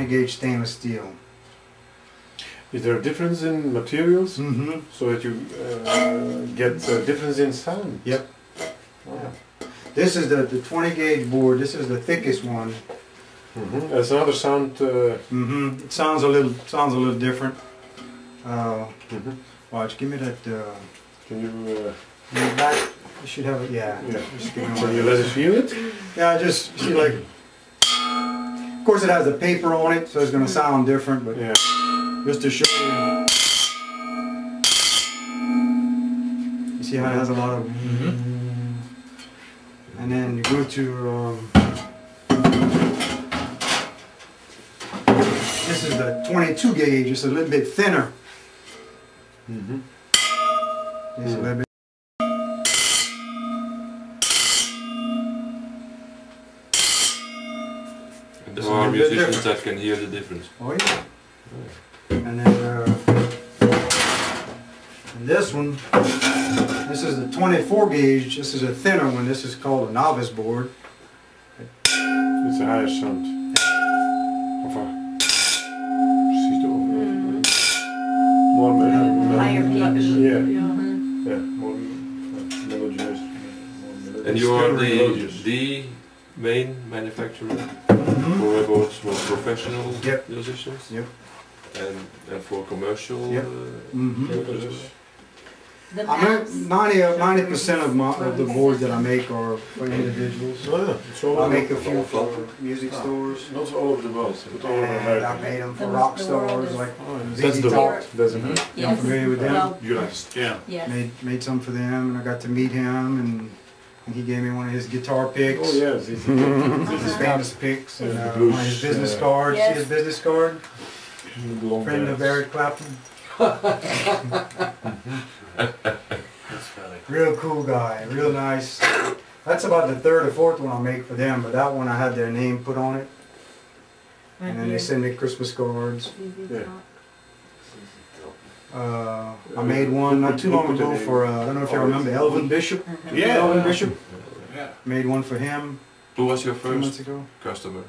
gauge stainless steel. Is there a difference in materials? Mm-hmm. So that you get a difference in sound? Yep. Oh. This is the 20 gauge board. This is the thickest one. Mm-hmm. There's another sound. Mm-hmm. It sounds a little different. Watch, give me that. Can you? In the back, you should have it. Yeah. Just give me Can you let us feel it? Yeah, just see like. Of course, it has the paper on it, so it's going to sound different. But yeah. Just to show you. You see how it has a lot of. And then you go to. This is the 22 gauge. It's a little bit thinner. It's a little bit. There's some musicians that can hear the difference. Oh yeah. And then this one, this is the 24 gauge. This is a thinner one. This is called a novice board. It's a higher sound. More higher pitch. Yeah. Yeah. More melodious. And you are the main manufacturer for rubboards for professional musicians? Yep. And for commercial purposes? The I make 90% of the boards that I make are for individuals. I make a few for music stores. Not all of the world, but all of And America. I made them for rock stars like That's ZZ the Top. world, doesn't it? I'm familiar with them. Well, yes. Made some for them, and I got to meet him, and he gave me one of his guitar picks. Oh yes, His famous picks, and one of his business cards. Yes. See his business card? Friend of Very. Eric Clapton. Real cool guy, real nice. That's about the third or fourth one I make for them, but that one I had their name put on it. And then they send me Christmas cards. I made one not too long ago for, I don't know if you remember, Elvin Bishop. Yeah. Elvin Bishop. Yeah. Made one for him Who was your 2 months first ago. customer?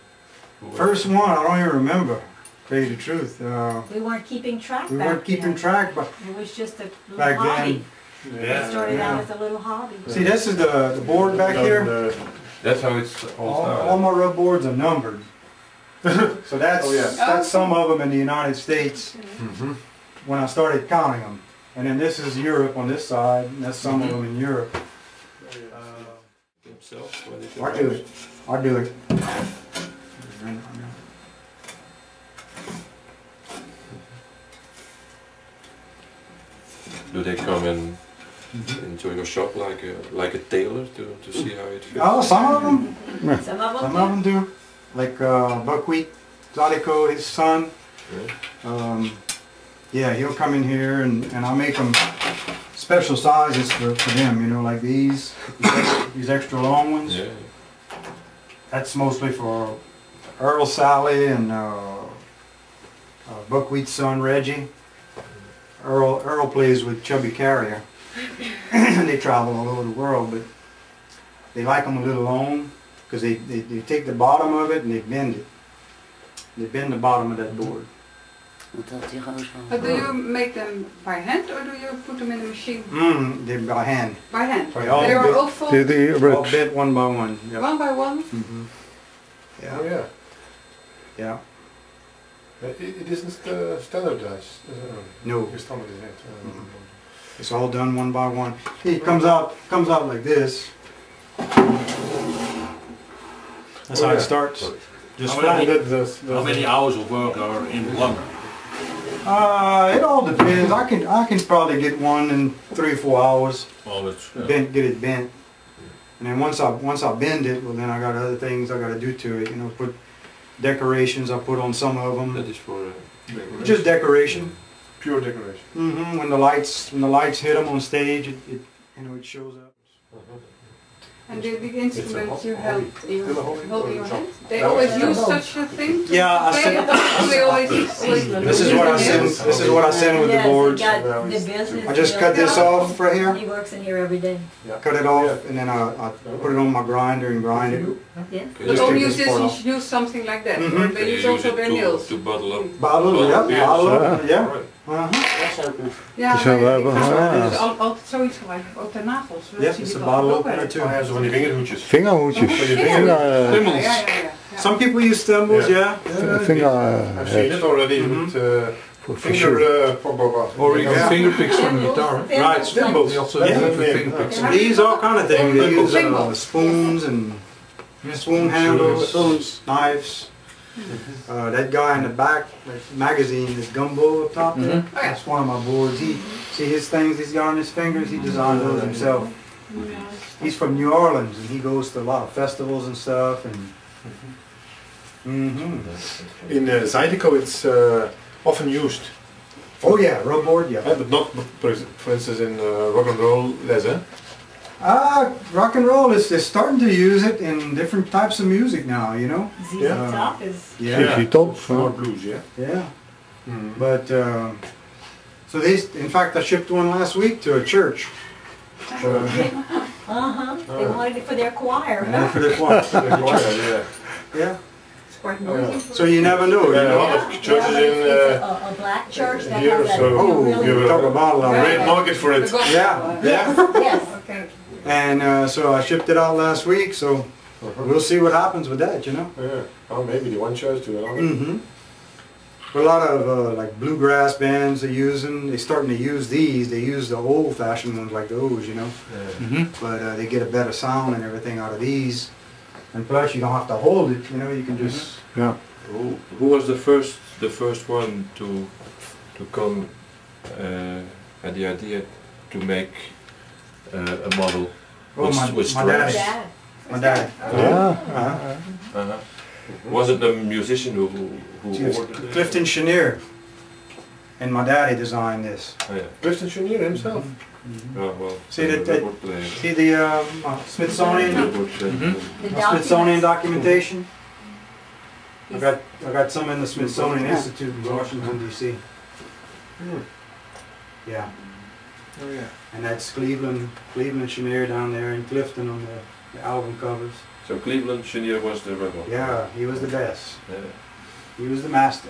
First one, I don't even remember. Tell you the truth. We weren't keeping track We back weren't keeping then. track, but It was just a little back hobby. then. It started out as a little hobby. See, this is the board back here. That's how it's all All started. my rub boards are numbered. So that's some of them in the United States when I started counting them. And then this is Europe on this side, and that's some of them in Europe. I do it. I do it. Do they come into your shop like a tailor to see how it fits? Oh, some of them. Some of Some them of them do. Like Buckwheat, Zydeco, his son. Yeah, he'll come in here and I'll make them special sizes for them, you know, like these extra long ones. Yeah. That's mostly for Earl Sally and Buckwheat's son Reggie. Earl plays with Chubby Carrier. They travel all over the world, but they like them a little long because they take the bottom of it and they bend it. They bend the bottom of that board. But do you make them by hand or do you put them in a machine? They're by hand. By hand. By They are all full. All bent one by one. Yep. One by one? Yeah. Oh yeah. Yeah. It isn't standardized. No. It's standardized. It's all done one by one. It comes out like this. That's how it starts. Just flat. How many hours of work are in lumber? It all depends. I can probably get one in 3 or 4 hours. Well, it's, Get it bent. And then once I bend it, well then I got other things I got to do to it. You know, put decorations I put on some of them. That is for Just decoration. Pure decoration. When the lights hit them on stage, it shows up. And the instruments you hold in your hand, they No, always it's use not. such a thing to Yeah, I play said- it? Or they always This is what I send. This is what I send with the Yes, he boards. got the business. I just deal. cut this off right here. He works in here every day. Cut it off, and then I put it on my grinder and grind it. Yes. But Just all take this part musicians use something like that, Mhm. or Can they you use use also it their nails. to bottle up? Bottle, yeah, beer? bottle, yeah. Alright. Ja, Die zijn we hebben, ik ja. dus altijd zoiets gelijk, ook de nagels. Yeah, it's a bottle opener too. Oh ja, zo van die vingerhoedjes. Vingerhoedjes. Ja, Thimbles. ja, ja. Some people use thimbles, yeah. Vinger. I've seen it already Mhm. with For finger sure. or Yeah. Finger picks from the guitar. Right, thimbles. They also Yeah. have finger picks. They use all kind of things. They use spoons and spoon handles, knives. That guy in the back, that magazine, this gumbo up top there, that's one of my boards. See his things he's got on his fingers, he designed those himself. He's from New Orleans and he goes to a lot of festivals and stuff. And In Zydeco it's often used. Oh yeah, rubboard, yeah. But not, for instance, in rock and roll les, eh? Rock and roll is starting to use it in different types of music now, you know? ZZ Yeah. Top is. Yeah. ZZ Top. Floor blues, yeah. Yeah. But, so in fact I shipped one last week to a church. They wanted it for their choir. Yeah, for the choir. Yeah. Yeah. It's quite noisy. So you never know, you Yeah. know? lot of churches but in, it's a black church that here, has that so- Oh, really, you talk about a lot of great market for it. Yeah, yeah. yes. Okay. And so I shipped it out last week, so we'll see what happens with that, you know? Yeah. Oh, maybe the one church to another. Mm-hmm. A lot of like bluegrass bands are using, they're starting to use these. They use the old-fashioned ones like those, you know? But they get a better sound and everything out of these. And plus you don't have to hold it, you know, you can just... Yeah. Who was the first one to come at the idea to make a model Oh, my with daddy. stripes? Dad. My dad. Yeah. Was it the musician who Yes, ordered it? Clifton Chenier. And my daddy designed this. Oh, yeah. Clifton Chenier himself. Oh, well. See that- the record player. See the Smithsonian? Record player. The Smithsonian documents. documentation? I He's- got some in the Smithsonian Institute in Washington DC. Yeah. Oh yeah. And that's Cleveland Chenier down there in Clifton on the album covers. So Cleveland Chenier was the rebel. Yeah, he was the best. Yeah. He was the master.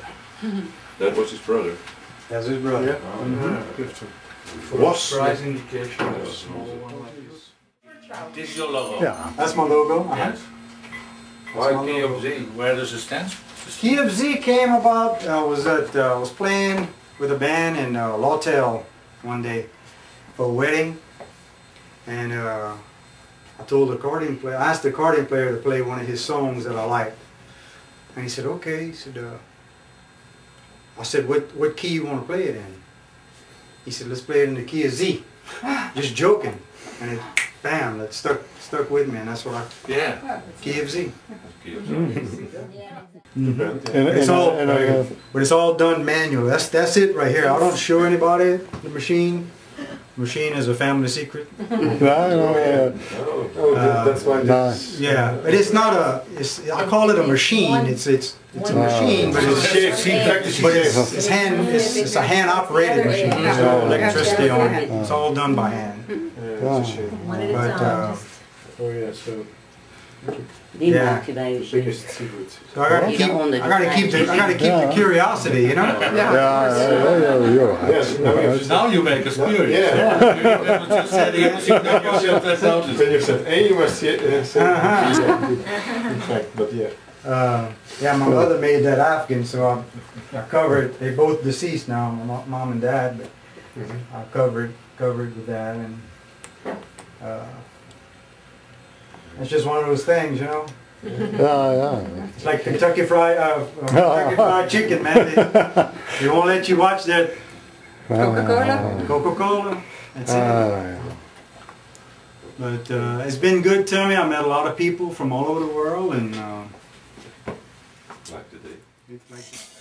That was his brother. That's his brother. Yeah. Mhm. Clifton. Was. Price indication Yeah. of a small one like this. This is your logo. Ja. That's my logo. Yes. Why Key of Z? Where does it stand? Key of Z came about, I was playing with a band in Lawtell one day for a wedding, and I told the accordion player, I asked the accordion player to play one of his songs that I liked, and he said, okay. He said, I said, what key you want to play it in? He said, let's play it in the key of Z. Just joking, and it, bam, that stuck with me, and that's what I, Yeah. key of Z. Key of Z. Yeah. It's all, but it's all done manual. That's it right here. I don't show anybody the machine. Machine is a family secret. Ja, ja. Oh, that's why Nice. Yeah, but it's not a. I call it a machine. It's a machine, but it's a hand operated machine. There's no electricity on it. It's all done by hand. Yeah, it's a shame. One at a But, time. Just Oh yeah, so Die Yeah. maak je bij je biggest secret. So I gotta keep the curiosity, you know. Ja, ja. Yes, Now you make us curious. Yeah. You just said you Then you said, and you must say, Uh-huh. in fact, but yeah. Yeah, my mother made that Afghan, so I covered. They both deceased now, my mom and dad, but I covered with that, and it's just one of those things, you know. Ja, ja. It's like Kentucky Fried Chicken, man. They won't let you watch that Coca-Cola? Coca-Cola. That's it. Ja. But it's been good to me. I met a lot of people from all over the world, and Like today. it's like.